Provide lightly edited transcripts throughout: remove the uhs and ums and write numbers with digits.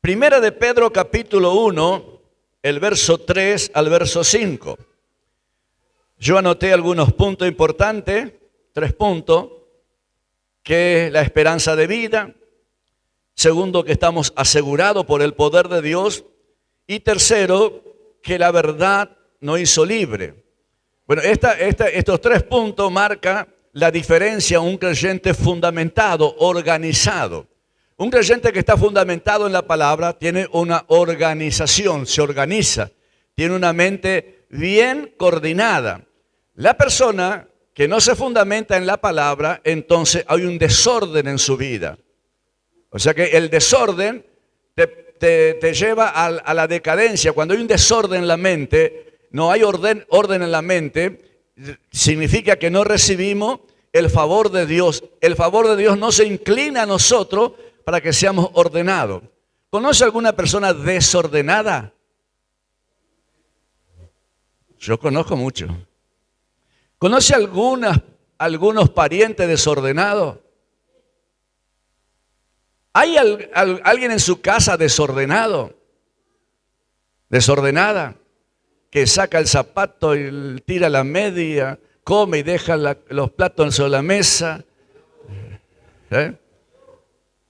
Primera de Pedro capítulo 1, el verso 3 al verso 5. Yo anoté algunos puntos importantes, 3 puntos, que es la esperanza de vida. Segundo, que estamos asegurados por el poder de Dios. Y tercero, que la verdad nos hizo libre. Bueno, estos 3 puntos marcan la diferencia a un creyente fundamentado, organizado. Un creyente que está fundamentado en la palabra tiene una organización, se organiza, tiene una mente bien coordinada. La persona que no se fundamenta en la palabra, entonces hay un desorden en su vida. O sea que el desorden te lleva a la decadencia. Cuando hay un desorden en la mente, no hay orden en la mente, significa que no recibimos el favor de Dios. El favor de Dios no se inclina a nosotros para que seamos ordenados. ¿Conoce alguna persona desordenada? Yo conozco mucho. ¿Conoce algunos parientes desordenados? ¿Hay alguien en su casa desordenado? Desordenada, que saca el zapato y tira la media, come y deja los platos sobre la mesa.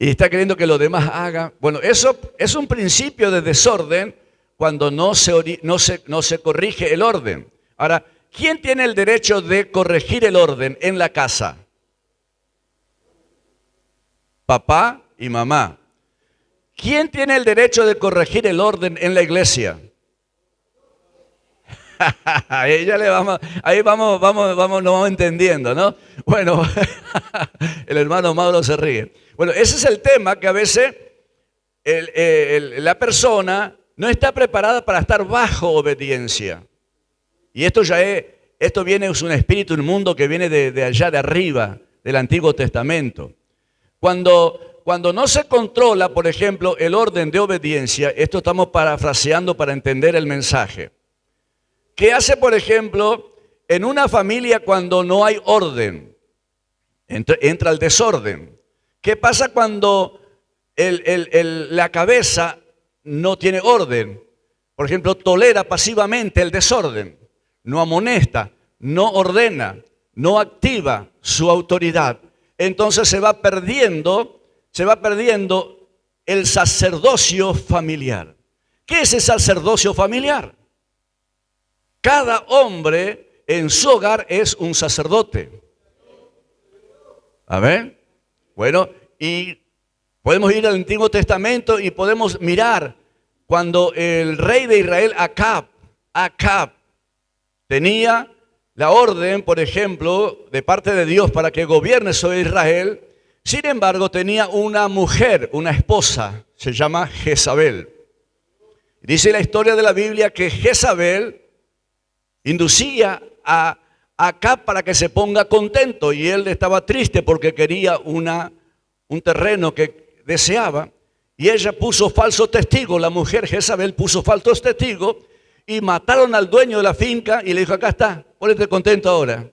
Y está queriendo que los demás hagan. Bueno, eso es un principio de desorden cuando no se corrige el orden. Ahora, ¿quién tiene el derecho de corregir el orden en la casa? Papá y mamá. ¿Quién tiene el derecho de corregir el orden en la iglesia? Ahí nos vamos entendiendo, ¿no? Bueno, el hermano Mauro se ríe. Bueno, ese es el tema, que a veces la persona no está preparada para estar bajo obediencia. Y esto es un espíritu inmundo que viene de allá de arriba, del Antiguo Testamento. Cuando no se controla, por ejemplo, el orden de obediencia, esto estamos parafraseando para entender el mensaje. ¿Qué hace, por ejemplo, en una familia cuando no hay orden? Entra el desorden. ¿Qué pasa cuando la cabeza no tiene orden? Por ejemplo, tolera pasivamente el desorden, no amonesta, no ordena, no activa su autoridad. Entonces se va perdiendo el sacerdocio familiar. ¿Qué es el sacerdocio familiar? Cada hombre en su hogar es un sacerdote. ¿Amén? Bueno, y podemos ir al Antiguo Testamento y podemos mirar cuando el rey de Israel, Acab, tenía la orden, por ejemplo, de parte de Dios para que gobierne sobre Israel. Sin embargo, tenía una mujer, una esposa, se llama Jezabel. Dice la historia de la Biblia que Jezabel inducía a Acab para que se ponga contento, y él estaba triste porque quería un terreno que deseaba, y ella puso falsos testigos. La mujer Jezabel puso falsos testigos y mataron al dueño de la finca y le dijo: acá está, ponete contento ahora.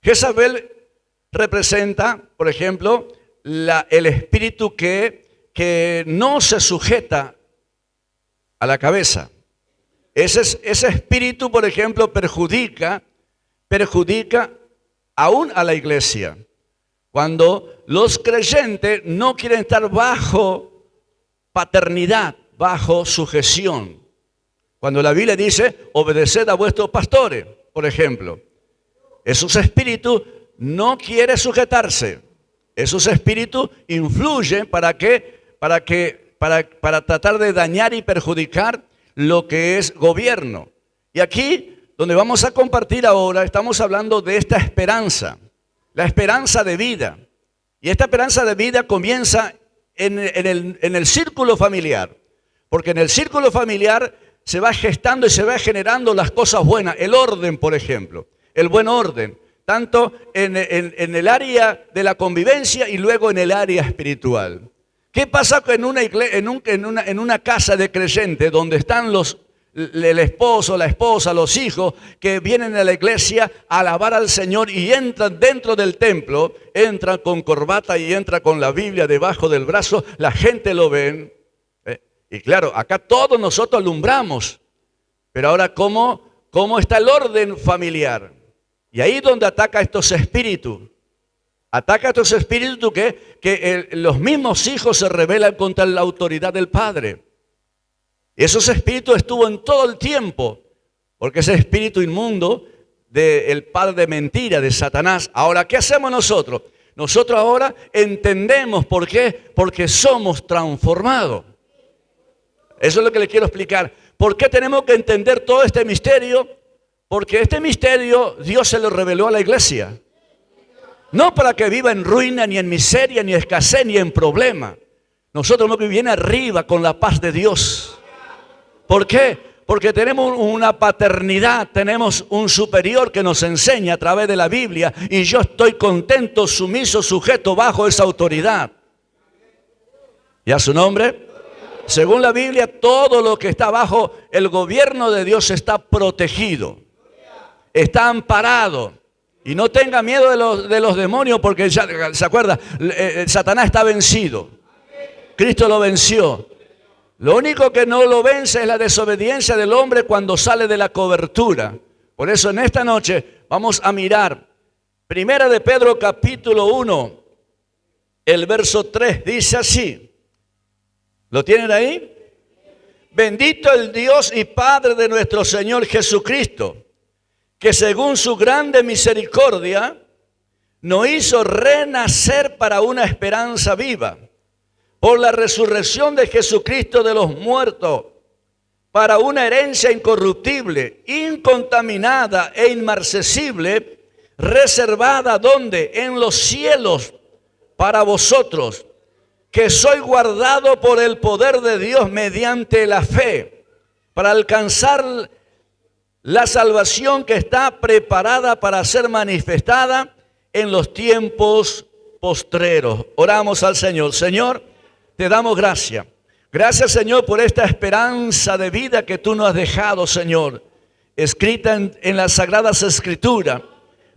Jezabel representa, por ejemplo, el espíritu que no se sujeta a la cabeza. Ese espíritu, por ejemplo, perjudica aún a la iglesia. Cuando los creyentes no quieren estar bajo paternidad, bajo sujeción. Cuando la Biblia dice: obedeced a vuestros pastores, por ejemplo. Esos espíritus no quieren sujetarse. Esos espíritus influyen para tratar de dañar y perjudicar lo que es gobierno. Y aquí, donde vamos a compartir ahora, estamos hablando de esta esperanza, la esperanza de vida. Y esta esperanza de vida comienza en el círculo familiar, porque en el círculo familiar se va gestando y se va generando las cosas buenas, el orden, por ejemplo, el buen orden, tanto en el área de la convivencia y luego en el área espiritual. ¿Qué pasa en una casa de creyentes donde están el esposo, la esposa, los hijos que vienen a la iglesia a alabar al Señor y entran dentro del templo, entran con corbata y entran con la Biblia debajo del brazo? La gente lo ve, Y claro, acá todos nosotros alumbramos, pero ahora ¿cómo está el orden familiar? Y ahí es donde ataca estos espíritus. Ataca a estos espíritus que los mismos hijos se rebelan contra la autoridad del padre. Esos espíritus estuvo en todo el tiempo, porque ese espíritu inmundo del padre de mentira, de Satanás. Ahora, ¿qué hacemos nosotros? Nosotros ahora entendemos por qué, porque somos transformados. Eso es lo que le quiero explicar. ¿Por qué tenemos que entender todo este misterio? Porque este misterio Dios se lo reveló a la iglesia. No para que viva en ruina, ni en miseria, ni en escasez, ni en problema. Nosotros tenemos que vivir arriba con la paz de Dios. ¿Por qué? Porque tenemos una paternidad, tenemos un superior que nos enseña a través de la Biblia. Y yo estoy contento, sumiso, sujeto bajo esa autoridad. ¿Y a su nombre? Según la Biblia, todo lo que está bajo el gobierno de Dios está protegido. Está amparado. Y no tenga miedo de los demonios, porque ya, ¿se acuerda? Satanás está vencido. Cristo lo venció. Lo único que no lo vence es la desobediencia del hombre cuando sale de la cobertura. Por eso en esta noche vamos a mirar Primera de Pedro capítulo 1, el verso 3 dice así. ¿Lo tienen ahí? Bendito el Dios y Padre de nuestro Señor Jesucristo, que según su grande misericordia nos hizo renacer para una esperanza viva, por la resurrección de Jesucristo de los muertos, para una herencia incorruptible, incontaminada e inmarcesible, reservada ¿dónde? En los cielos, para vosotros, que sois guardado por el poder de Dios mediante la fe, para alcanzar la salvación que está preparada para ser manifestada en los tiempos postreros. Oramos al Señor. Señor, te damos gracias. Gracias, Señor, por esta esperanza de vida que tú nos has dejado, Señor, escrita en las Sagradas Escrituras,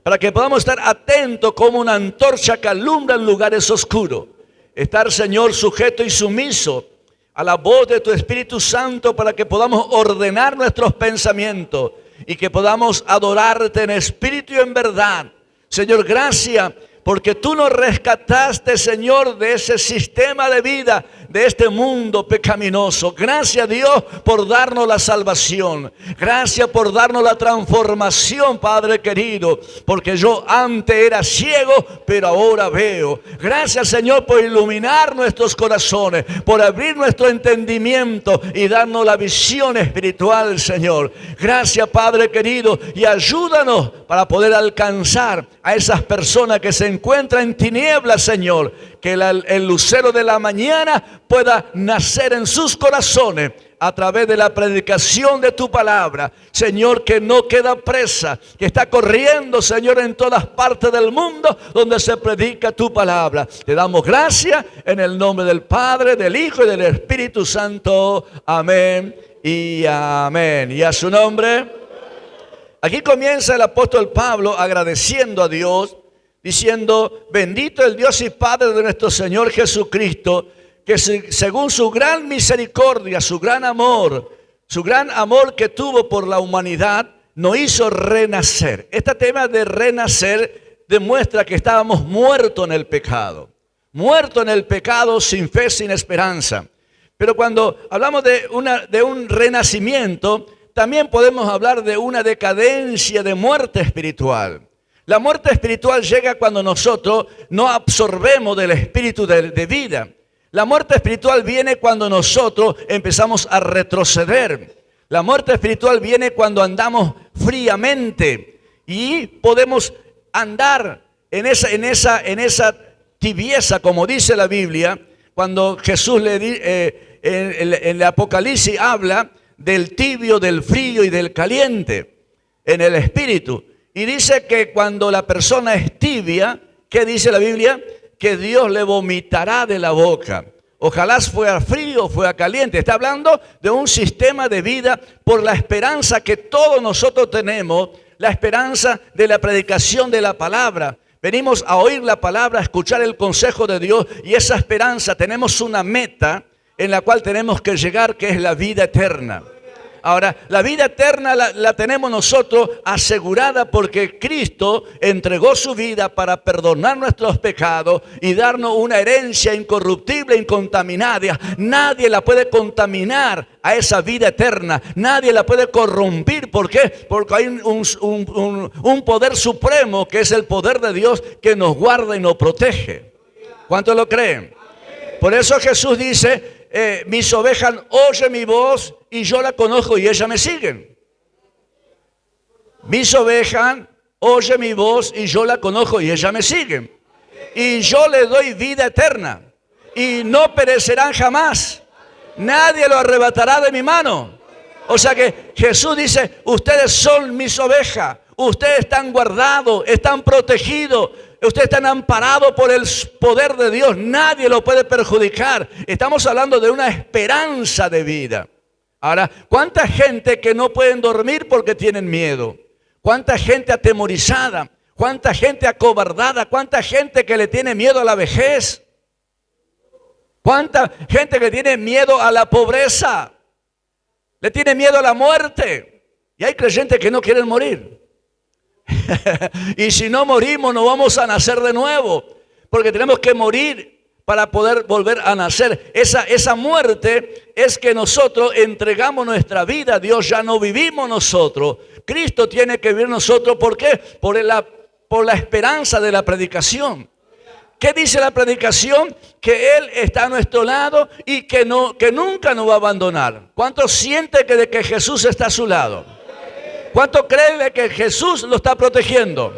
para que podamos estar atentos como una antorcha que alumbra en lugares oscuros. Estar, Señor, sujeto y sumiso a la voz de tu Espíritu Santo para que podamos ordenar nuestros pensamientos y que podamos adorarte en espíritu y en verdad. Señor, gracias porque tú nos rescataste, Señor, de ese sistema de vida, de este mundo pecaminoso. Gracias, Dios, por darnos la salvación. Gracias por darnos la transformación, Padre querido, porque yo antes era ciego, pero ahora veo. Gracias, Señor, por iluminar nuestros corazones, por abrir nuestro entendimiento y darnos la visión espiritual, Señor. Gracias, Padre querido, y ayúdanos para poder alcanzar a esas personas que se encuentran en tinieblas, Señor. Que el lucero de la mañana pueda nacer en sus corazones a través de la predicación de tu palabra. Señor, que no queda presa, que está corriendo, Señor, en todas partes del mundo donde se predica tu palabra. Te damos gracias en el nombre del Padre, del Hijo y del Espíritu Santo. Amén y amén. Y a su nombre. Aquí comienza el apóstol Pablo agradeciendo a Dios, diciendo, bendito el Dios y Padre de nuestro Señor Jesucristo, que según su gran misericordia, su gran amor que tuvo por la humanidad, nos hizo renacer. Este tema de renacer demuestra que estábamos muertos en el pecado. Muertos en el pecado, sin fe, sin esperanza. Pero cuando hablamos de un renacimiento, también podemos hablar de una decadencia, de muerte espiritual. La muerte espiritual llega cuando nosotros no absorbemos del espíritu de vida. La muerte espiritual viene cuando nosotros empezamos a retroceder. La muerte espiritual viene cuando andamos fríamente y podemos andar en esa tibieza, como dice la Biblia, cuando Jesús en el Apocalipsis habla del tibio, del frío y del caliente en el espíritu. Y dice que cuando la persona es tibia, ¿qué dice la Biblia? Que Dios le vomitará de la boca. Ojalá fuera frío o fuera caliente. Está hablando de un sistema de vida por la esperanza que todos nosotros tenemos, la esperanza de la predicación de la palabra. Venimos a oír la palabra, a escuchar el consejo de Dios y esa esperanza, tenemos una meta. en la cual tenemos que llegar, que es la vida eterna. Ahora, la vida eterna la tenemos nosotros asegurada porque Cristo entregó su vida para perdonar nuestros pecados y darnos una herencia incorruptible, incontaminada. Nadie la puede contaminar a esa vida eterna. Nadie la puede corrompir. ¿Por qué? Porque hay un poder supremo que es el poder de Dios que nos guarda y nos protege. ¿Cuántos lo creen? Por eso Jesús dice, mis ovejas oyen mi voz y yo la conozco y ellas me siguen. Mis ovejas oyen mi voz y yo la conozco y ellas me siguen. Y yo le doy vida eterna y no perecerán jamás. Nadie lo arrebatará de mi mano. O sea que Jesús dice, ustedes son mis ovejas. Ustedes están guardados, están protegidos. Ustedes están amparados por el poder de Dios. Nadie lo puede perjudicar. Estamos hablando de una esperanza de vida. Ahora, ¿cuánta gente que no pueden dormir porque tienen miedo? ¿Cuánta gente atemorizada? ¿Cuánta gente acobardada? ¿Cuánta gente que le tiene miedo a la vejez? ¿Cuánta gente que tiene miedo a la pobreza? Le tiene miedo a la muerte. Y hay creyentes que no quieren morir. Y si no morimos no vamos a nacer de nuevo, porque tenemos que morir para poder volver a nacer. Esa muerte es que nosotros entregamos nuestra vida a Dios, ya no vivimos nosotros. Cristo tiene que vivir nosotros. ¿Por qué? Por la esperanza de la predicación. ¿Qué dice la predicación? Que Él está a nuestro lado y que nunca nos va a abandonar. ¿Cuántos sienten que de que Jesús está a su lado? ¿Cuánto cree de que Jesús lo está protegiendo?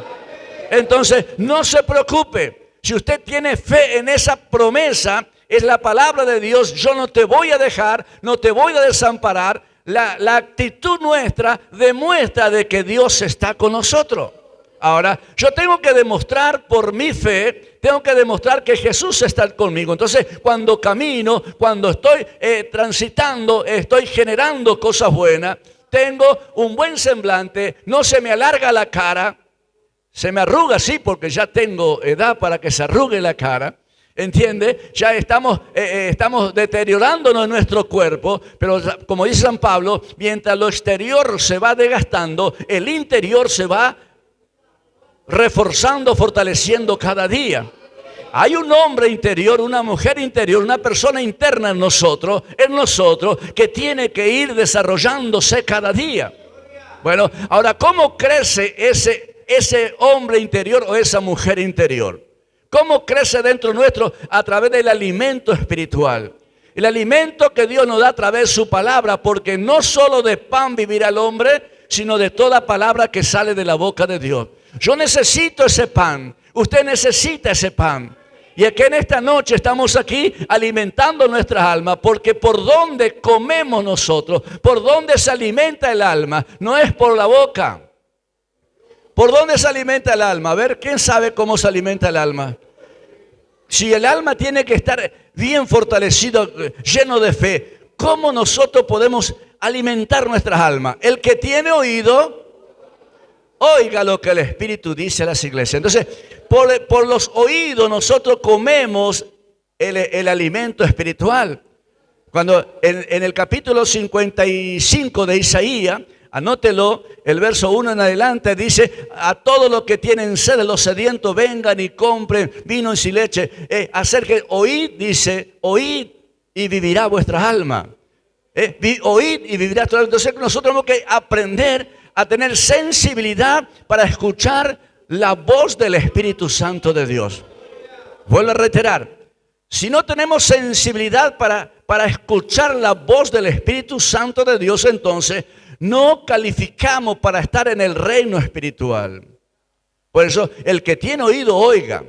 Entonces, no se preocupe. Si usted tiene fe en esa promesa, es la palabra de Dios. Yo no te voy a dejar, no te voy a desamparar. La actitud nuestra demuestra de que Dios está con nosotros. Ahora, yo tengo que demostrar por mi fe, tengo que demostrar que Jesús está conmigo. Entonces, cuando camino, cuando estoy transitando, estoy generando cosas buenas, tengo un buen semblante, no se me alarga la cara, se me arruga, sí, porque ya tengo edad para que se arrugue la cara, ¿entiende? Ya estamos deteriorándonos en nuestro cuerpo, pero como dice San Pablo, mientras lo exterior se va desgastando, el interior se va reforzando, fortaleciendo cada día. Hay un hombre interior, una mujer interior, una persona interna en nosotros, que tiene que ir desarrollándose cada día. Bueno, ahora, ¿cómo crece ese hombre interior o esa mujer interior? ¿Cómo crece dentro nuestro? A través del alimento espiritual. El alimento que Dios nos da a través de su palabra, porque no solo de pan vivirá el hombre, sino de toda palabra que sale de la boca de Dios. Yo necesito ese pan, usted necesita ese pan. Y es que en esta noche estamos aquí alimentando nuestras almas, porque por donde comemos nosotros, por donde se alimenta el alma, no es por la boca. ¿Por dónde se alimenta el alma? A ver, ¿quién sabe cómo se alimenta el alma? Si el alma tiene que estar bien fortalecido, lleno de fe, ¿cómo nosotros podemos alimentar nuestras almas? El que tiene oído, oiga lo que el Espíritu dice a las iglesias. Entonces, por los oídos nosotros comemos el alimento espiritual. Cuando en el capítulo 55 de Isaías, anótelo, el verso 1 en adelante dice: a todos los que tienen sed, los sedientos, vengan y compren vino y leche. Oíd, dice, oíd y vivirá vuestra alma. Oíd y vivirá vuestra alma. Entonces nosotros tenemos que aprender a tener sensibilidad para escuchar la voz del Espíritu Santo de Dios. Vuelvo a reiterar, si no tenemos sensibilidad para escuchar la voz del Espíritu Santo de Dios, entonces no calificamos para estar en el reino espiritual. Por eso, el que tiene oído, oiga.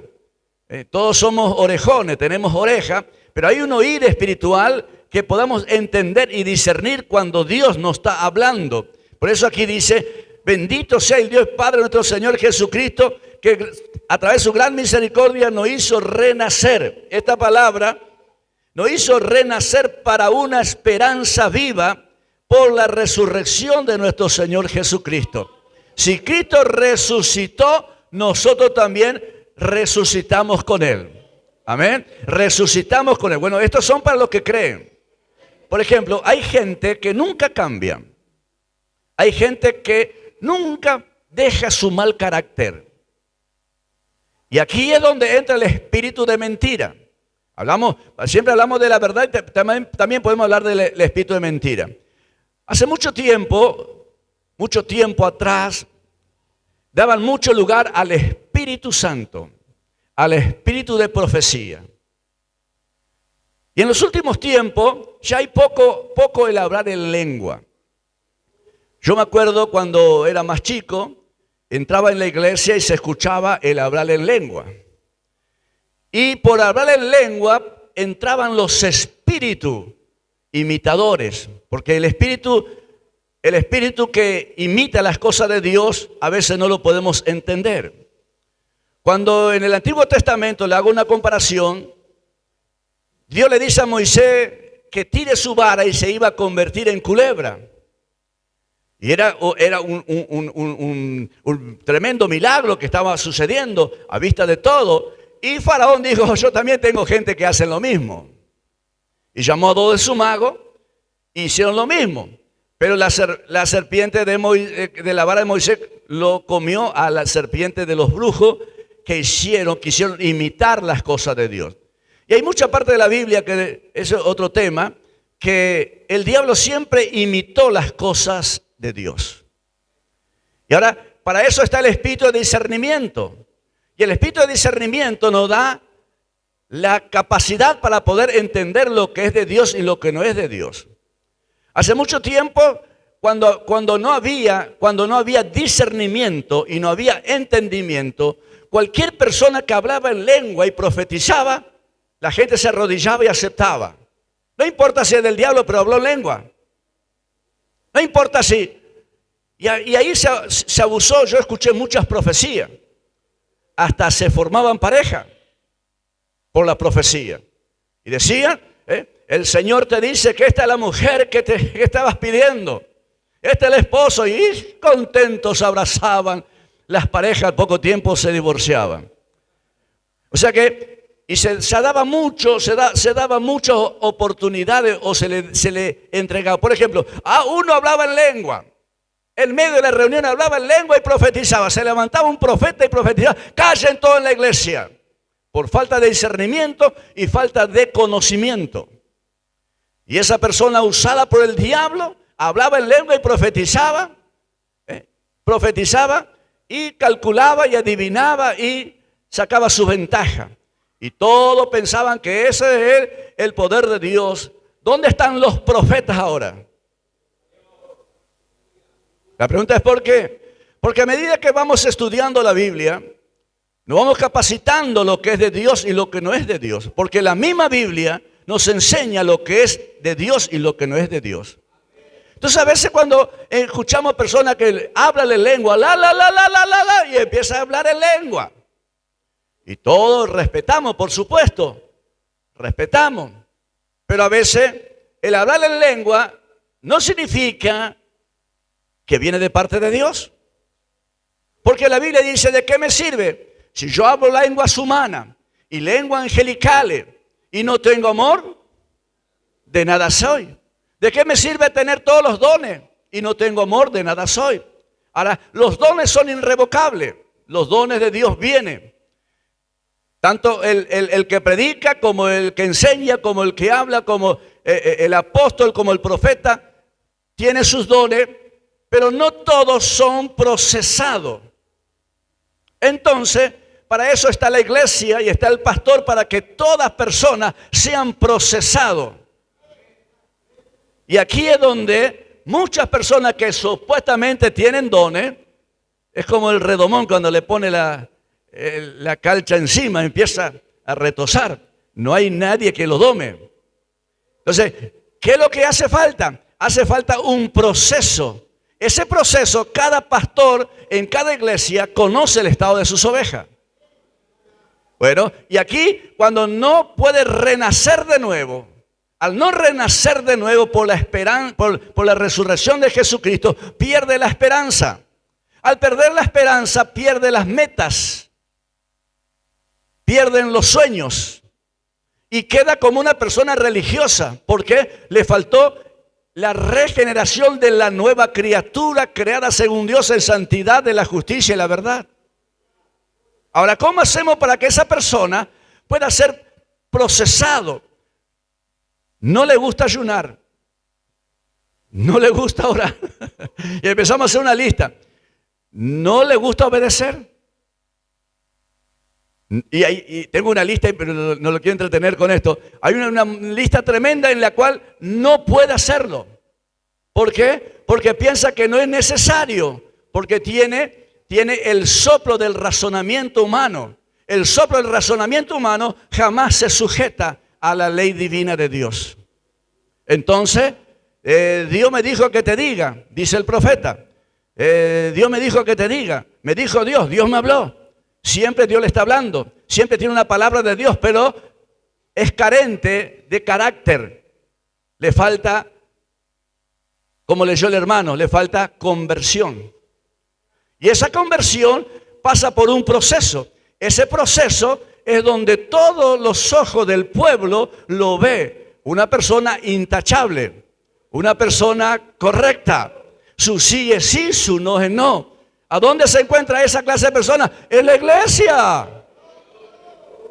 Todos somos orejones, tenemos oreja, pero hay un oír espiritual que podamos entender y discernir cuando Dios nos está hablando. Por eso aquí dice: bendito sea el Dios Padre nuestro Señor Jesucristo, que a través de su gran misericordia nos hizo renacer. Esta palabra nos hizo renacer para una esperanza viva por la resurrección de nuestro Señor Jesucristo. Si Cristo resucitó, nosotros también resucitamos con Él. Amén. Resucitamos con Él. Bueno, estos son para los que creen. por ejemplo, hay gente que nunca cambia. Hay gente que nunca deja su mal carácter. Y aquí es donde entra el espíritu de mentira. Siempre hablamos de la verdad y también podemos hablar del espíritu de mentira. Hace mucho tiempo atrás, daban mucho lugar al Espíritu Santo, al espíritu de profecía. Y en los últimos tiempos ya hay poco el hablar en lengua. Yo me acuerdo cuando era más chico, entraba en la iglesia y se escuchaba el hablar en lengua. Y por hablar en lengua entraban los espíritus imitadores, porque el espíritu que imita las cosas de Dios a veces no lo podemos entender. Cuando en el Antiguo Testamento le hago una comparación, Dios le dice a Moisés que tire su vara y se iba a convertir en culebra. Y era un tremendo milagro que estaba sucediendo a vista de todo. Y Faraón dijo, yo también tengo gente que hace lo mismo. Y llamó a dos de sus magos e hicieron lo mismo. Pero la serpiente de la vara de Moisés lo comió a la serpiente de los brujos que quisieron imitar las cosas de Dios. Y hay mucha parte de la Biblia, que es otro tema, que el diablo siempre imitó las cosas de Dios. Y ahora, para eso está el espíritu de discernimiento. Y el espíritu de discernimiento nos da la capacidad para poder entender lo que es de Dios y lo que no es de Dios. Hace mucho tiempo, cuando no había discernimiento y no había entendimiento, cualquier persona que hablaba en lengua y profetizaba, la gente se arrodillaba y aceptaba. No importa si es del diablo, pero habló en lengua. No importa si. Y ahí se abusó. Yo escuché muchas profecías. Hasta se formaban pareja por la profecía. Y decían, el Señor te dice que esta es la mujer que estabas pidiendo. Este es el esposo. Y contentos se abrazaban. Las parejas al poco tiempo se divorciaban. O sea que, y se daba muchas oportunidades o se le entregaba. Por ejemplo, uno hablaba en lengua. En medio de la reunión hablaba en lengua y profetizaba. Se levantaba un profeta y profetizaba. Callen todo en la iglesia. Por falta de discernimiento y falta de conocimiento. Y esa persona usada por el diablo hablaba en lengua y profetizaba. Profetizaba y calculaba y adivinaba y sacaba su ventaja. Y todos pensaban que ese es el poder de Dios. ¿Dónde están los profetas ahora? La pregunta es ¿por qué? Porque a medida que vamos estudiando la Biblia, nos vamos capacitando lo que es de Dios y lo que no es de Dios. Porque la misma Biblia nos enseña lo que es de Dios y lo que no es de Dios. Entonces a veces cuando escuchamos personas que hablan en lengua, y empiezan a hablar en lengua. Y todos respetamos, por supuesto, respetamos. Pero a veces el hablar en lengua no significa que viene de parte de Dios. Porque la Biblia dice, ¿de qué me sirve? Si yo hablo lenguas humanas y lenguas angelicales y no tengo amor, de nada soy. ¿De qué me sirve tener todos los dones y no tengo amor? De nada soy. Ahora, los dones son irrevocables. Los dones de Dios vienen. Tanto el que predica, como el que enseña, como el que habla, como el apóstol, como el profeta, tiene sus dones, pero no todos son procesados. Entonces, para eso está la iglesia y está el pastor, para que todas personas sean procesados. Y aquí es donde muchas personas que supuestamente tienen dones, es como el redomón cuando le pone la calcha encima, empieza a retosar. No hay nadie que lo dome. Entonces, ¿qué es lo que hace falta? Hace falta un proceso. Ese proceso, cada pastor en cada iglesia conoce el estado de sus ovejas. Bueno, y aquí cuando no puede renacer de nuevo, al no renacer de nuevo por la esperanza, por la resurrección de Jesucristo, pierde la esperanza. Al perder la esperanza, pierde las metas. Pierden los sueños. y queda como una persona religiosa. ¿Por qué? Le faltó la regeneración de la nueva criatura creada según Dios en santidad de la justicia y la verdad. Ahora, ¿cómo hacemos para que esa persona pueda ser procesado? No le gusta ayunar, no le gusta orar. Y empezamos a hacer una lista. No le gusta obedecer. Y tengo una lista, pero no lo quiero entretener con esto. Hay una lista tremenda en la cual no puede hacerlo. ¿Por qué? Porque piensa que no es necesario, porque tiene el soplo del razonamiento humano. El soplo del razonamiento humano jamás se sujeta a la ley divina de Dios. Entonces, Dios me dijo que te diga, dice el profeta. Dios me dijo que te diga, me dijo Dios me habló. Siempre Dios le está hablando, siempre tiene una palabra de Dios, pero es carente de carácter. Le falta, como leyó el hermano, le falta conversión. Y esa conversión pasa por un proceso. Ese proceso es donde todos los ojos del pueblo lo ve. Una persona intachable, una persona correcta. Su sí es sí, su no es no. ¿A dónde se encuentra esa clase de personas? En la iglesia.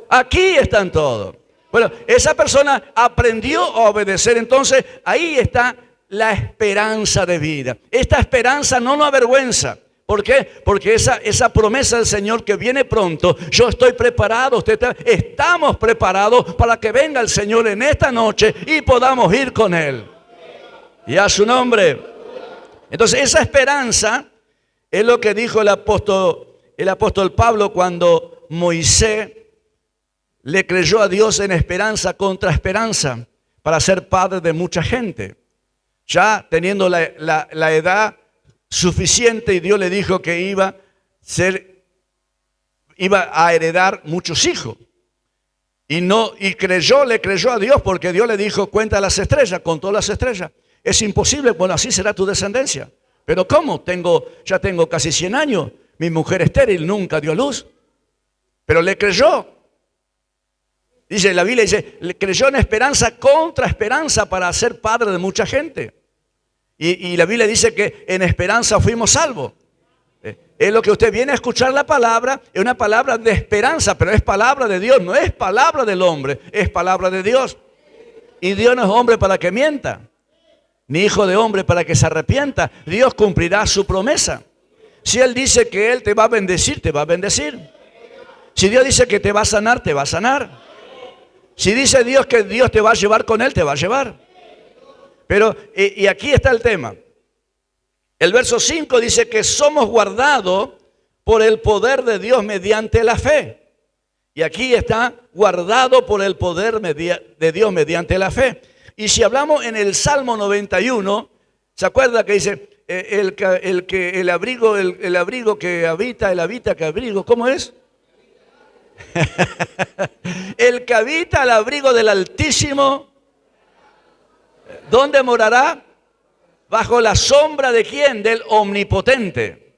Aquí están todos. Bueno, esa persona aprendió a obedecer. Entonces, ahí está la esperanza de vida. Esta esperanza no nos avergüenza. ¿Por qué? Porque esa promesa del Señor que viene pronto, yo estoy preparado, estamos preparados para que venga el Señor en esta noche y podamos ir con Él. Y a su nombre. Entonces esa esperanza es lo que dijo el apóstol Pablo cuando Moisés le creyó a Dios en esperanza contra esperanza para ser padre de mucha gente. Ya teniendo la edad suficiente, y Dios le dijo que iba a heredar muchos hijos. Le creyó a Dios porque Dios le dijo, cuenta las estrellas, contó las estrellas. Es imposible, bueno, así será tu descendencia. Pero ¿cómo? Ya tengo casi 100 años, mi mujer estéril nunca dio luz. Pero le creyó. Dice, la Biblia dice, le creyó en esperanza contra esperanza para ser padre de mucha gente. Y la Biblia dice que en esperanza fuimos salvos. Es lo que usted viene a escuchar la palabra, es una palabra de esperanza, pero es palabra de Dios, no es palabra del hombre, es palabra de Dios. Y Dios no es hombre para que mienta, ni hijo de hombre para que se arrepienta. Dios cumplirá su promesa. Si Él dice que Él te va a bendecir, te va a bendecir. Si Dios dice que te va a sanar, te va a sanar. Si dice Dios que Dios te va a llevar con Él, te va a llevar. Pero, y aquí está el tema. El verso 5 dice que somos guardados por el poder de Dios mediante la fe. Y aquí está guardado por el poder de Dios mediante la fe. Y si hablamos en el Salmo 91, ¿se acuerda que dice el abrigo que habita, que abrigo, ¿cómo es? El que habita al abrigo del Altísimo, ¿dónde morará? Bajo la sombra ¿de quién? Del Omnipotente.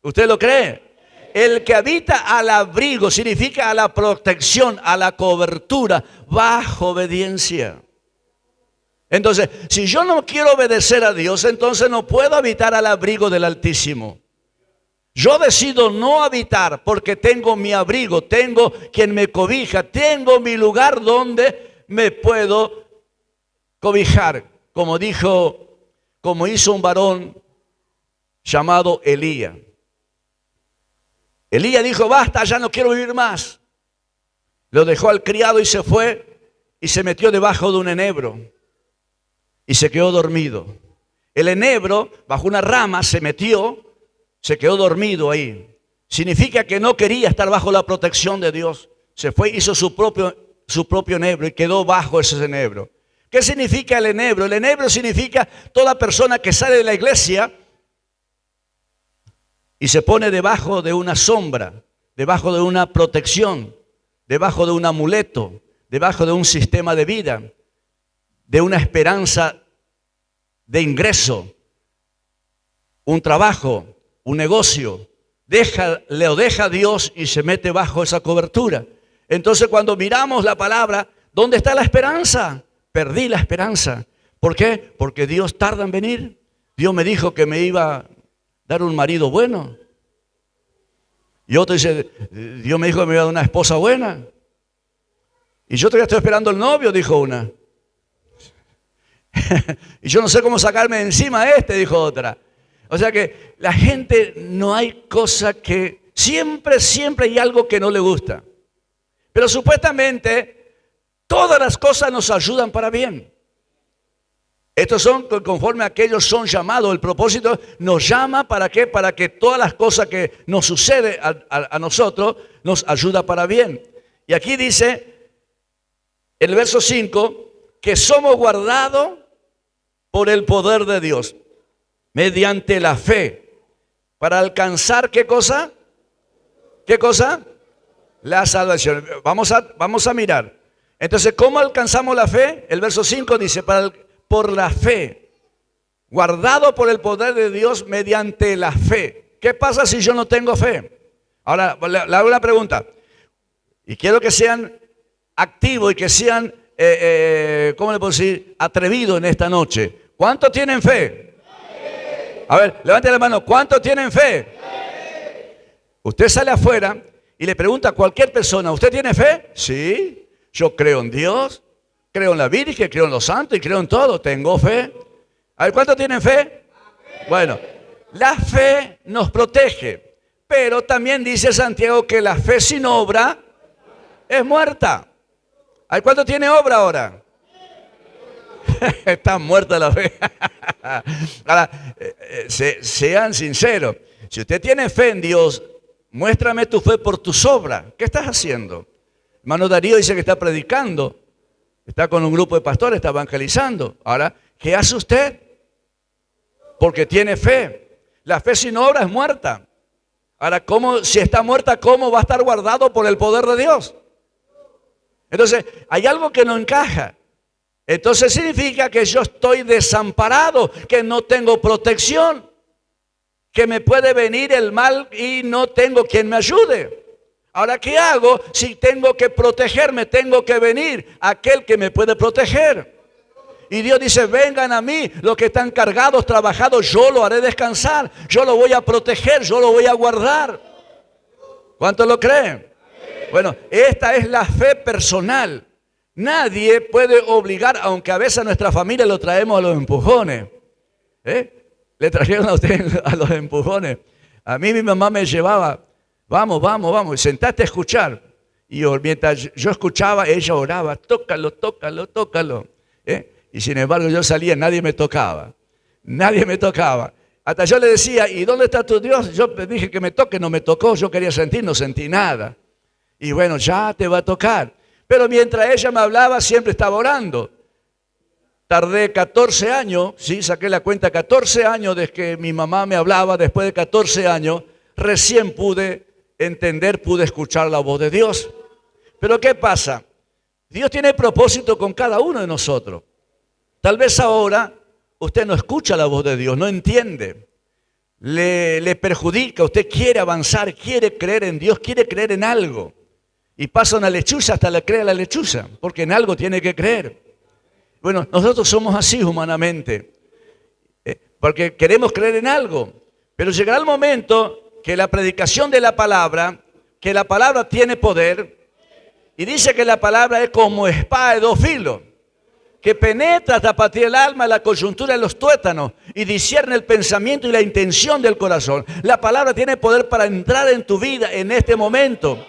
¿Usted lo cree? El que habita al abrigo significa a la protección, a la cobertura, bajo obediencia. Entonces, si yo no quiero obedecer a Dios, entonces no puedo habitar al abrigo del Altísimo. Yo decido no habitar porque tengo mi abrigo, tengo quien me cobija, tengo mi lugar donde me puedo cobijar, como hizo un varón llamado Elías. Elías dijo, basta, ya no quiero vivir más. Lo dejó al criado y se fue y se metió debajo de un enebro y se quedó dormido. El enebro, bajo una rama, se metió, se quedó dormido ahí. Significa que no quería estar bajo la protección de Dios. Se fue, hizo su propio enebro y quedó bajo ese enebro. ¿Qué significa el enebro? El enebro significa toda persona que sale de la iglesia y se pone debajo de una sombra, debajo de una protección, debajo de un amuleto, debajo de un sistema de vida, de una esperanza de ingreso, un trabajo, un negocio. Lo deja Dios y se mete bajo esa cobertura. Entonces cuando miramos la palabra, ¿Dónde está la esperanza? Perdí la esperanza. ¿Por qué? Porque Dios tarda en venir. Dios me dijo que me iba a dar un marido bueno. Y otro dice, Dios me dijo que me iba a dar una esposa buena. Y yo todavía estoy esperando el novio, dijo una. Y yo no sé cómo sacarme de encima a este, dijo otra. O sea que la gente, no hay cosa que, siempre hay algo que no le gusta. Pero supuestamente todas las cosas nos ayudan para bien. Estos son conforme a aquellos son llamados. El propósito nos llama ¿para qué? Para que todas las cosas que nos suceden a nosotros nos ayuda para bien. Y aquí dice, el verso 5, que somos guardados por el poder de Dios, mediante la fe, para alcanzar ¿qué cosa? ¿Qué cosa? La salvación. Vamos a mirar. Entonces, ¿cómo alcanzamos la fe? El verso 5 dice, por la fe, guardado por el poder de Dios mediante la fe. ¿Qué pasa si yo no tengo fe? Ahora, le hago una pregunta. Y quiero que sean activos y que sean, ¿cómo le puedo decir? Atrevidos en esta noche. ¿Cuántos tienen fe? A ver, levante la mano. ¿Cuántos tienen fe? Usted sale afuera y le pregunta a cualquier persona, ¿usted tiene fe? Sí, yo creo en Dios, creo en la Virgen, creo en los santos y creo en todo, tengo fe. A ver, ¿cuántos tienen fe? Bueno, la fe nos protege, pero también dice Santiago que la fe sin obra es muerta. A ver, ¿cuántos tiene obra ahora? Está muerta la fe. Ahora, sean sinceros, si usted tiene fe en Dios, muéstrame tu fe por tus obras. ¿Qué estás haciendo? Hermano Darío dice que está predicando, está con un grupo de pastores, está evangelizando. Ahora, ¿qué hace usted? Porque tiene fe. La fe sin obra es muerta. Ahora, si está muerta, ¿cómo va a estar guardado por el poder de Dios? Entonces, hay algo que no encaja. Entonces significa que yo estoy desamparado, que no tengo protección, que me puede venir el mal y no tengo quien me ayude. Ahora, ¿qué hago si tengo que protegerme? Tengo que venir aquel que me puede proteger. Y Dios dice, vengan a mí los que están cargados, trabajados, yo lo haré descansar. Yo lo voy a proteger, yo lo voy a guardar. ¿Cuántos lo creen? Bueno, esta es la fe personal. Nadie puede obligar, aunque a veces a nuestra familia lo traemos a los empujones. Le trajeron a usted a los empujones. A mí mi mamá me llevaba, vamos, sentate a escuchar. Y mientras yo escuchaba, ella oraba, tócalo. Y sin embargo yo salía, nadie me tocaba. Hasta yo le decía, ¿y dónde está tu Dios? Yo dije que me toque, no me tocó, yo quería sentir, no sentí nada. Y bueno, ya te va a tocar. Pero mientras ella me hablaba, siempre estaba orando. Tardé 14 años, sí, saqué la cuenta, 14 años desde que mi mamá me hablaba. Después de 14 años, recién pude entender, pude escuchar la voz de Dios. Pero ¿qué pasa? Dios tiene propósito con cada uno de nosotros. Tal vez ahora usted no escucha la voz de Dios, no entiende. Le perjudica, usted quiere avanzar, quiere creer en Dios, quiere creer en algo. Y pasa una lechuza, hasta le cree a la lechuza, porque en algo tiene que creer. Bueno, nosotros somos así humanamente, porque queremos creer en algo. Pero llegará el momento que la predicación de la palabra, que la palabra tiene poder, y dice que la palabra es como espada de dos filos, que penetra hasta partir el alma, la coyuntura de los tuétanos, y discierne el pensamiento y la intención del corazón. La palabra tiene poder para entrar en tu vida en este momento.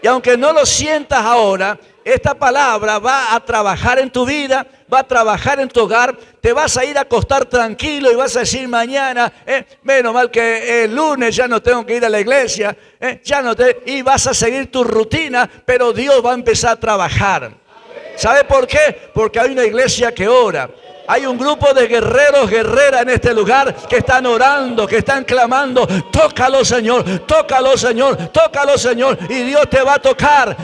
Y aunque no lo sientas ahora, esta palabra va a trabajar en tu vida, va a trabajar en tu hogar, te vas a ir a acostar tranquilo y vas a decir mañana, menos mal que el lunes ya no tengo que ir a la iglesia, y vas a seguir tu rutina, pero Dios va a empezar a trabajar. ¿Sabe por qué? Porque hay una iglesia que ora. Hay un grupo de guerreros, guerreras en este lugar que están orando, que están clamando, tócalo Señor, y Dios te va a tocar,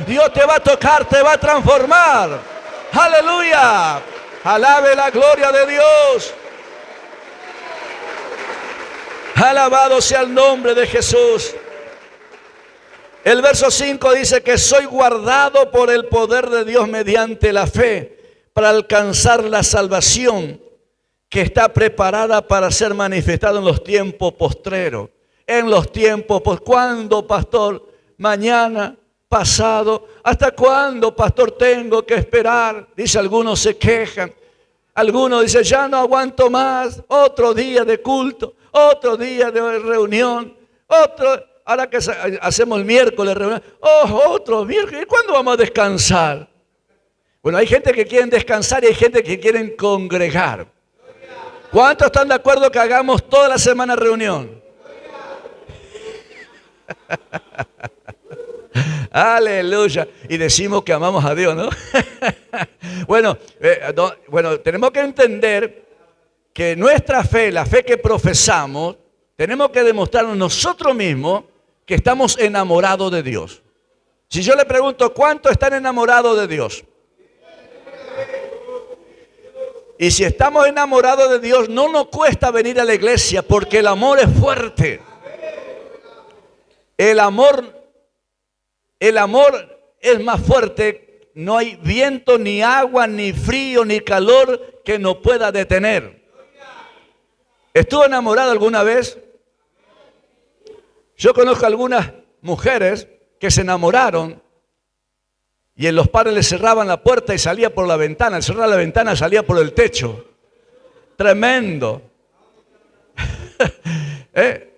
te va a transformar. Aleluya, alabe la gloria de Dios. Alabado sea el nombre de Jesús. El verso 5 dice que soy guardado por el poder de Dios mediante la fe para alcanzar la salvación que está preparada para ser manifestada en los tiempos postreros. En los tiempos, ¿cuándo, pastor? Mañana, pasado. ¿Hasta cuándo, pastor, tengo que esperar? Dice, algunos se quejan. Algunos dicen, ya no aguanto más. Otro día de culto, otro día de reunión, ahora que hacemos el miércoles reunión, otro miércoles. ¿Cuándo vamos a descansar? Bueno, hay gente que quiere descansar y hay gente que quiere congregar. ¿Cuántos están de acuerdo que hagamos toda la semana reunión? Aleluya. Y decimos que amamos a Dios, ¿no? Bueno, tenemos que entender que nuestra fe, la fe que profesamos, tenemos que demostrarnos nosotros mismos que estamos enamorados de Dios. Si yo le pregunto, ¿cuántos están enamorados de Dios? Y si estamos enamorados de Dios, no nos cuesta venir a la iglesia porque el amor es fuerte. El amor es más fuerte. No hay viento, ni agua, ni frío, ni calor que nos pueda detener. ¿Estuvo enamorado alguna vez? Yo conozco algunas mujeres que se enamoraron y los padres les cerraban la puerta y salía por la ventana. Al cerrar la ventana salía por el techo. Tremendo.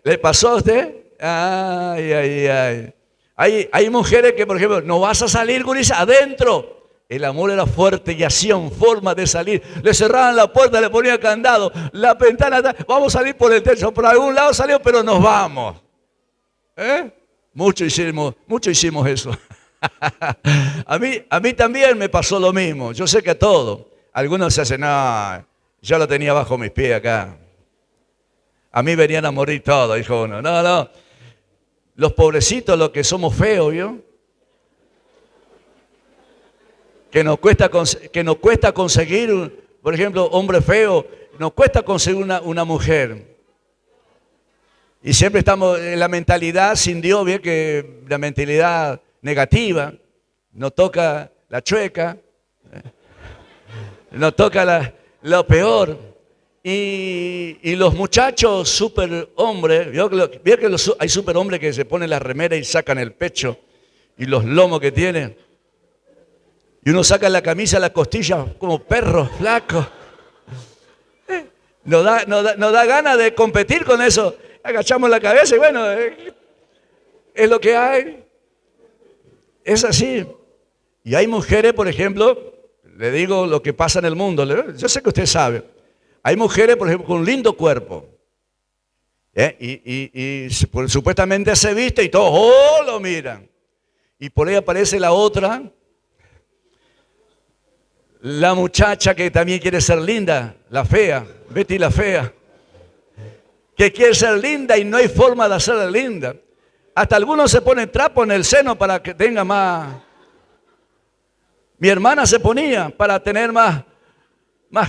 ¿Le pasó a usted? Ay. Hay mujeres que, por ejemplo, no vas a salir, gurisa, adentro. El amor era fuerte y hacían forma de salir. Le cerraban la puerta, le ponían candado. La ventana, vamos a salir por el techo. Por algún lado salió, pero nos vamos. Mucho hicimos eso. A mí también me pasó lo mismo. Yo sé que a todos. Algunos se hacen, no, yo lo tenía bajo mis pies acá. A mí venían a morir todos, dijo uno. No. Los pobrecitos, los que somos feos, ¿vio? Que nos cuesta conseguir, por ejemplo, hombre feo, nos cuesta conseguir una mujer. Y siempre estamos en la mentalidad sin Dios, ¿ve? Que la mentalidad negativa, nos toca la chueca, nos toca lo peor. Y los muchachos super hombres, ¿vio que hay super hombres que se ponen la remera y sacan el pecho y los lomos que tienen? Y uno saca la camisa, la costilla como perro flaco. No da ganas de competir con eso. Agachamos la cabeza y bueno, es lo que hay. Es así. Y hay mujeres, por ejemplo, le digo lo que pasa en el mundo. Yo sé que usted sabe. Hay mujeres, por ejemplo, con un lindo cuerpo. Y supuestamente se viste y todos lo miran. Y por ahí aparece la otra, la muchacha que también quiere ser linda, la fea, Betty la fea, que quiere ser linda y no hay forma de hacerla linda. Hasta algunos se ponen trapo en el seno para que tenga más. Mi hermana se ponía para tener más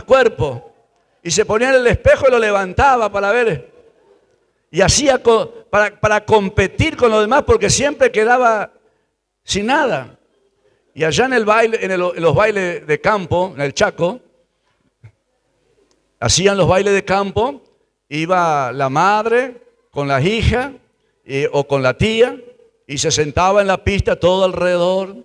cuerpo. Y se ponía en el espejo y lo levantaba para ver. Y hacía para competir con los demás porque siempre quedaba sin nada. Y allá en el baile, en los bailes de campo, en el Chaco, hacían los bailes de campo, iba la madre con las hijas o con la tía y se sentaba en la pista todo alrededor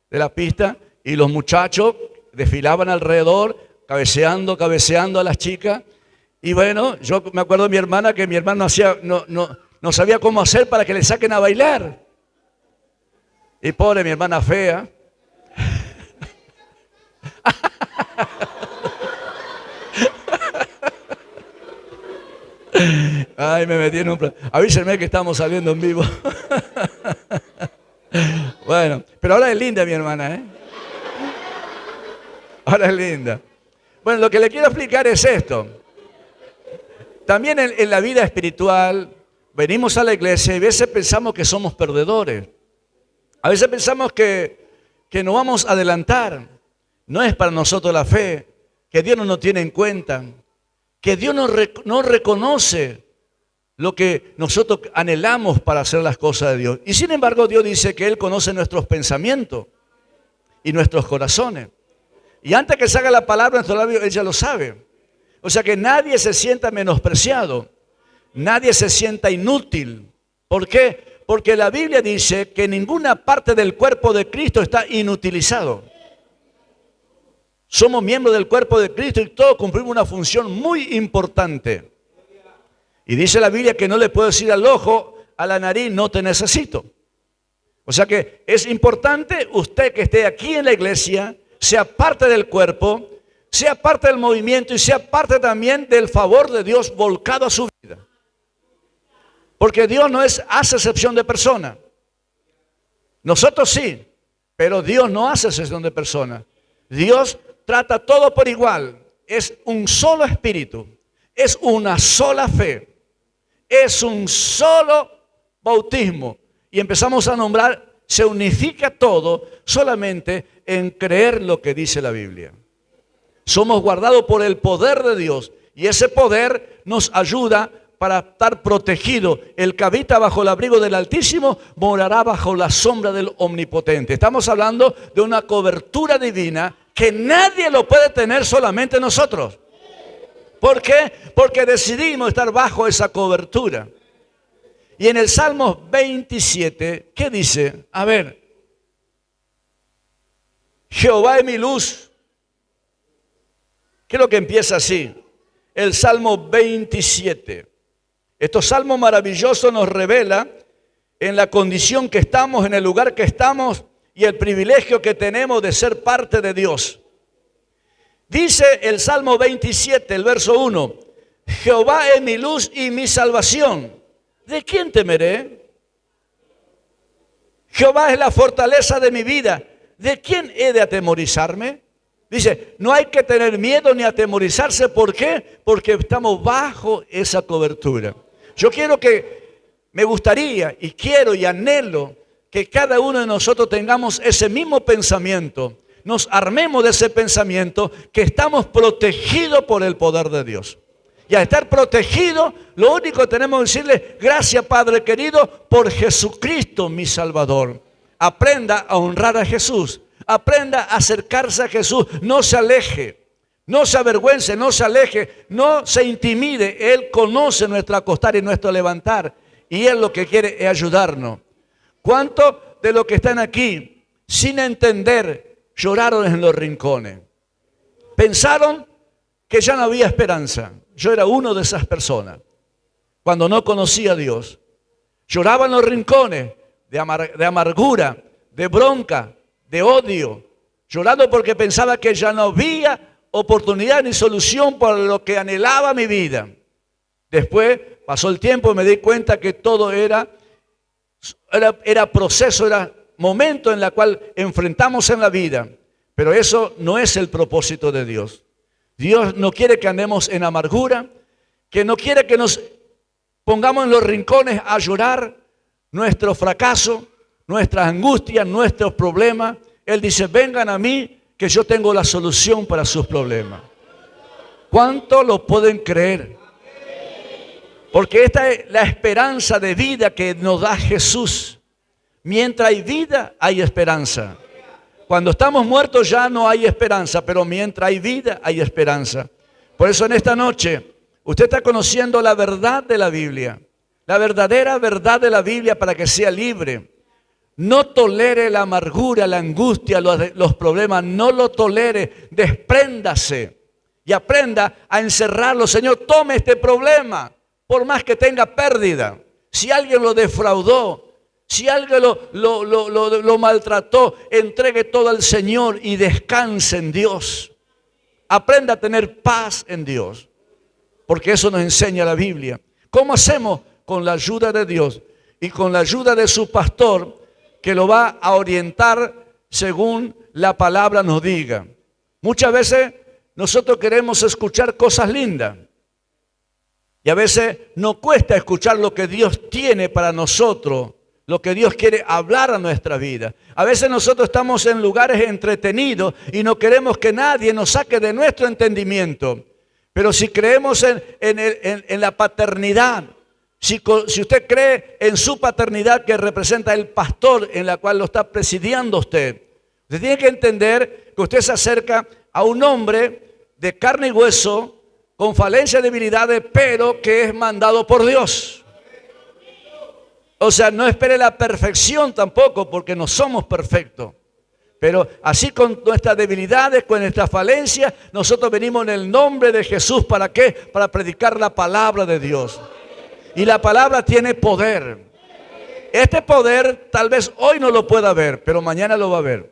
de la pista y los muchachos desfilaban alrededor, cabeceando a las chicas. Y bueno, yo me acuerdo de mi hermana que mi hermano no sabía cómo hacer para que le saquen a bailar. Y pobre mi hermana fea. Ay, me metí en un problema. Avísenme que estamos saliendo en vivo. Bueno, pero ahora es linda mi hermana, ¿eh? Ahora es linda. Bueno, lo que le quiero explicar es esto. También en la vida espiritual, venimos a la iglesia y a veces pensamos que somos perdedores. A veces pensamos que nos vamos a adelantar. No es para nosotros la fe, que Dios no nos tiene en cuenta, que Dios no reconoce lo que nosotros anhelamos para hacer las cosas de Dios. Y sin embargo, Dios dice que Él conoce nuestros pensamientos y nuestros corazones. Y antes que salga la palabra en nuestro labio, Él ya lo sabe. O sea que nadie se sienta menospreciado, nadie se sienta inútil. ¿Por qué? Porque la Biblia dice que ninguna parte del cuerpo de Cristo está inutilizado. Somos miembros del cuerpo de Cristo y todos cumplimos una función muy importante. Y dice la Biblia que no le puedo decir al ojo, a la nariz, no te necesito. O sea que es importante usted que esté aquí en la iglesia, sea parte del cuerpo, sea parte del movimiento y sea parte también del favor de Dios volcado a su vida. Porque Dios no hace excepción de persona. Nosotros sí, pero Dios no hace excepción de persona. Dios trata todo por igual. Es un solo espíritu, es una sola fe, es un solo bautismo. Y empezamos a nombrar, se unifica todo solamente en creer lo que dice la Biblia. Somos guardados por el poder de Dios y ese poder nos ayuda para estar protegido. El que habita bajo el abrigo del Altísimo morará bajo la sombra del Omnipotente. Estamos hablando de una cobertura divina que nadie lo puede tener, solamente nosotros. ¿Por qué? Porque decidimos estar bajo esa cobertura. Y en el Salmo 27, ¿qué dice? A ver, Jehová es mi luz. ¿Qué es lo que empieza así? El Salmo 27. Estos salmos maravillosos nos revela en la condición que estamos, en el lugar que estamos y el privilegio que tenemos de ser parte de Dios. Dice el Salmo 27, el verso 1, Jehová es mi luz y mi salvación. ¿De quién temeré? Jehová es la fortaleza de mi vida. ¿De quién he de atemorizarme? Dice, no hay que tener miedo ni atemorizarse. ¿Por qué? Porque estamos bajo esa cobertura. Yo me gustaría y quiero y anhelo que cada uno de nosotros tengamos ese mismo pensamiento. Nos armemos de ese pensamiento que estamos protegidos por el poder de Dios. Y al estar protegidos, lo único que tenemos que decirle, gracias Padre querido por Jesucristo mi Salvador. Aprenda a honrar a Jesús. Aprenda a acercarse a Jesús. No se aleje. No se avergüence, no se aleje, no se intimide. Él conoce nuestro acostar y nuestro levantar. Y Él lo que quiere es ayudarnos. ¿Cuántos de los que están aquí, sin entender, lloraron en los rincones? Pensaron que ya no había esperanza. Yo era uno de esas personas. Cuando no conocía a Dios, lloraba en los rincones de amargura, de bronca, de odio. Llorando porque pensaba que ya no había oportunidad ni solución para lo que anhelaba mi vida. Después pasó el tiempo y me di cuenta que todo era proceso, era momento en el cual enfrentamos en la vida. Pero eso no es el propósito de Dios. Dios no quiere que andemos en amargura, que no quiere que nos pongamos en los rincones a llorar nuestro fracaso, nuestras angustias, nuestros problemas. Él dice, vengan a mí, que yo tengo la solución para sus problemas. ¿Cuánto lo pueden creer? Porque esta es la esperanza de vida que nos da Jesús. Mientras hay vida, hay esperanza. Cuando estamos muertos ya no hay esperanza, pero mientras hay vida, hay esperanza. Por eso en esta noche, usted está conociendo la verdad de la Biblia, la verdadera verdad de la Biblia para que sea libre. No tolere la amargura, la angustia, los problemas, no lo tolere, despréndase y aprenda a encerrarlo. Señor, tome este problema, por más que tenga pérdida. Si alguien lo defraudó, si alguien lo maltrató, entregue todo al Señor y descanse en Dios. Aprenda a tener paz en Dios, porque eso nos enseña la Biblia. ¿Cómo hacemos? Con la ayuda de Dios y con la ayuda de su pastor, que lo va a orientar según la palabra nos diga. Muchas veces nosotros queremos escuchar cosas lindas y a veces nos cuesta escuchar lo que Dios tiene para nosotros, lo que Dios quiere hablar a nuestra vida. A veces nosotros estamos en lugares entretenidos y no queremos que nadie nos saque de nuestro entendimiento. Pero si creemos en la paternidad, Si usted cree en su paternidad que representa el pastor en la cual lo está presidiendo usted tiene que entender que usted se acerca a un hombre de carne y hueso, con falencias y debilidades, pero que es mandado por Dios. O sea, no espere la perfección tampoco, porque no somos perfectos. Pero así con nuestras debilidades, con nuestras falencias, nosotros venimos en el nombre de Jesús. ¿Para qué? Para predicar la palabra de Dios. Y la palabra tiene poder. Este poder tal vez hoy no lo pueda ver, pero mañana lo va a ver.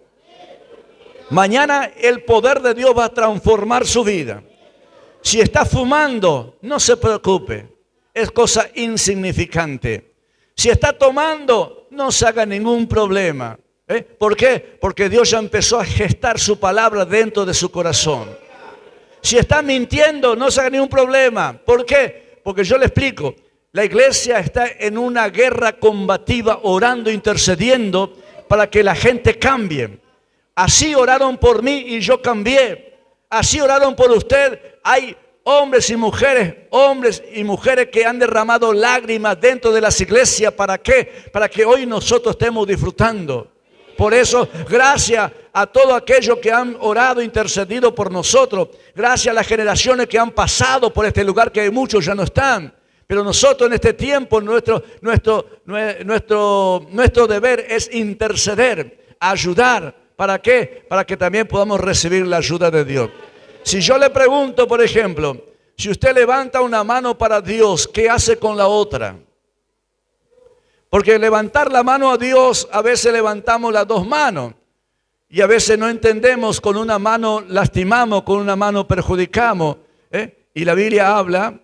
Mañana el poder de Dios va a transformar su vida. Si está fumando, no se preocupe. Es cosa insignificante. Si está tomando, no se haga ningún problema. ¿Por qué? Porque Dios ya empezó a gestar su palabra dentro de su corazón. Si está mintiendo, no se haga ningún problema. ¿Por qué? Porque yo le explico. La iglesia está en una guerra combativa, orando, intercediendo para que la gente cambie. Así oraron por mí y yo cambié. Así oraron por usted. Hay hombres y mujeres que han derramado lágrimas dentro de las iglesias. ¿Para qué? Para que hoy nosotros estemos disfrutando. Por eso, gracias a todos aquellos que han orado, intercedido por nosotros. Gracias a las generaciones que han pasado por este lugar, que muchos ya no están. Pero nosotros en este tiempo, nuestro deber es interceder, ayudar. ¿Para qué? Para que también podamos recibir la ayuda de Dios. Si yo le pregunto, por ejemplo, si usted levanta una mano para Dios, ¿qué hace con la otra? Porque levantar la mano a Dios, a veces levantamos las dos manos. Y a veces no entendemos, con una mano lastimamos, con una mano perjudicamos. Y la Biblia habla,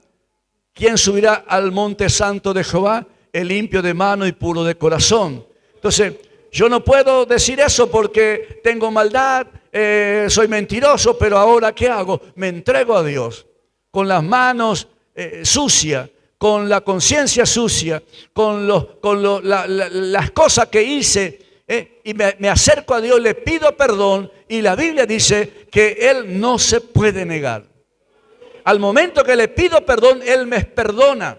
¿quién subirá al monte santo de Jehová? El limpio de mano y puro de corazón. Entonces, yo no puedo decir eso porque tengo maldad, soy mentiroso, pero ahora ¿qué hago? Me entrego a Dios con las manos sucias, con la conciencia sucia, con las cosas que hice, y me acerco a Dios, le pido perdón, y la Biblia dice que Él no se puede negar. Al momento que le pido perdón, Él me perdona.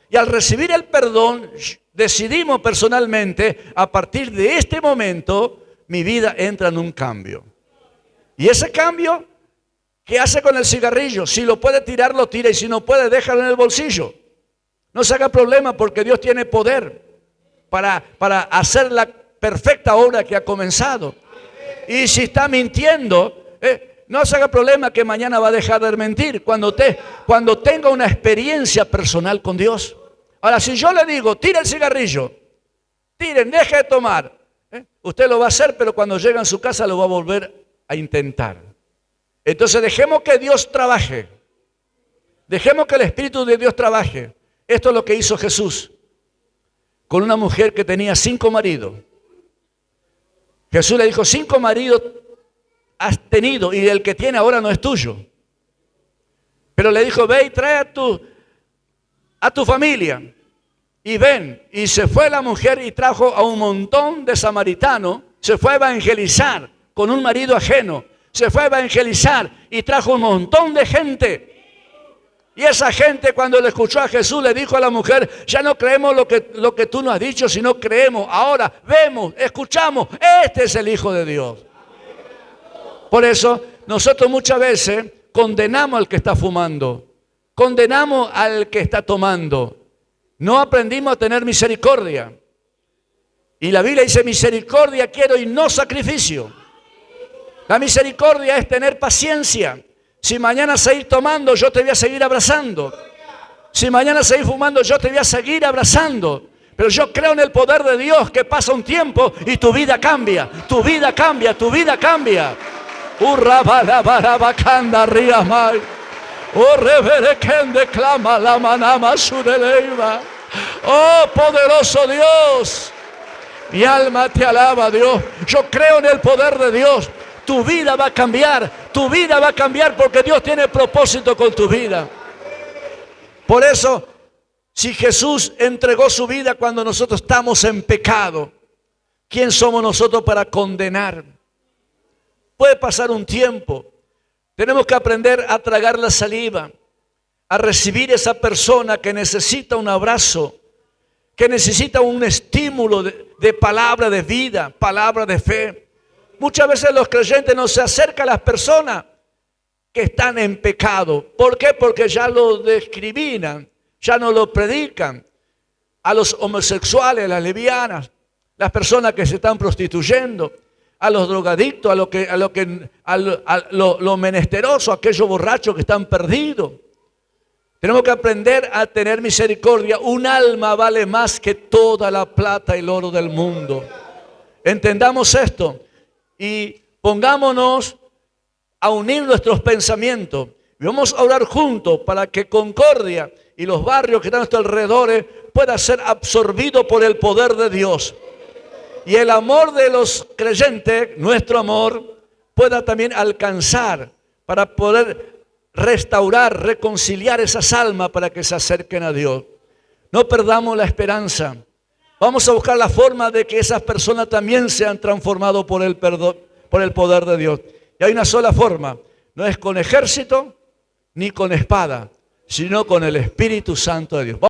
Y al recibir el perdón, decidimos personalmente, a partir de este momento, mi vida entra en un cambio. Y ese cambio, ¿qué hace con el cigarrillo? Si lo puede tirar, lo tira. Y si no puede, déjalo en el bolsillo. No se haga problema, porque Dios tiene poder para hacer la perfecta obra que ha comenzado. Y si está mintiendo, no se haga problema, que mañana va a dejar de mentir cuando tenga una experiencia personal con Dios. Ahora, si yo le digo, tire el cigarrillo, tiren, deje de tomar, usted lo va a hacer, pero cuando llega a su casa lo va a volver a intentar. Entonces dejemos que Dios trabaje. Dejemos que el Espíritu de Dios trabaje. Esto es lo que hizo Jesús con una mujer que tenía 5 maridos. Jesús le dijo, 5 maridos has tenido y el que tiene ahora no es tuyo. Pero le dijo, ve y trae a tu familia y ven. Y se fue la mujer y trajo a un montón de samaritanos. Se fue a evangelizar con un marido ajeno. Se fue a evangelizar y trajo un montón de gente. Y esa gente, cuando le escuchó a Jesús, le dijo a la mujer, ya no creemos lo que tú nos has dicho, sino creemos. Ahora vemos, escuchamos, este es el Hijo de Dios. Por eso nosotros muchas veces condenamos al que está fumando, condenamos al que está tomando. No aprendimos a tener misericordia. Y la Biblia dice, misericordia quiero y no sacrificio. La misericordia es tener paciencia. Si mañana seguís tomando, yo te voy a seguir abrazando. Si mañana seguís fumando, yo te voy a seguir abrazando. Pero yo creo en el poder de Dios, que pasa un tiempo y tu vida cambia. Tu vida cambia, tu vida cambia. Oh, poderoso Dios, mi alma te alaba, Dios. Yo creo en el poder de Dios. Tu vida va a cambiar, tu vida va a cambiar, porque Dios tiene propósito con tu vida. Por eso, si Jesús entregó su vida cuando nosotros estamos en pecado, ¿quién somos nosotros para condenar? Puede pasar un tiempo. Tenemos que aprender a tragar la saliva, a recibir esa persona que necesita un abrazo, que necesita un estímulo de palabra de vida, palabra de fe. Muchas veces los creyentes no se acercan a las personas que están en pecado. ¿Por qué? Porque ya lo discriminan, ya no lo predican. A los homosexuales, a las lesbianas, las personas que se están prostituyendo, a los drogadictos, a lo menesteroso, a aquellos borrachos que están perdidos. Tenemos que aprender a tener misericordia. Un alma vale más que toda la plata y el oro del mundo. Entendamos esto y pongámonos a unir nuestros pensamientos. Y vamos a orar juntos para que Concordia y los barrios que están a nuestro alrededor puedan ser absorbidos por el poder de Dios. Y el amor de los creyentes, nuestro amor, pueda también alcanzar para poder restaurar, reconciliar esas almas para que se acerquen a Dios. No perdamos la esperanza. Vamos a buscar la forma de que esas personas también sean transformadas por el poder de Dios. Y hay una sola forma, no es con ejército ni con espada, sino con el Espíritu Santo de Dios.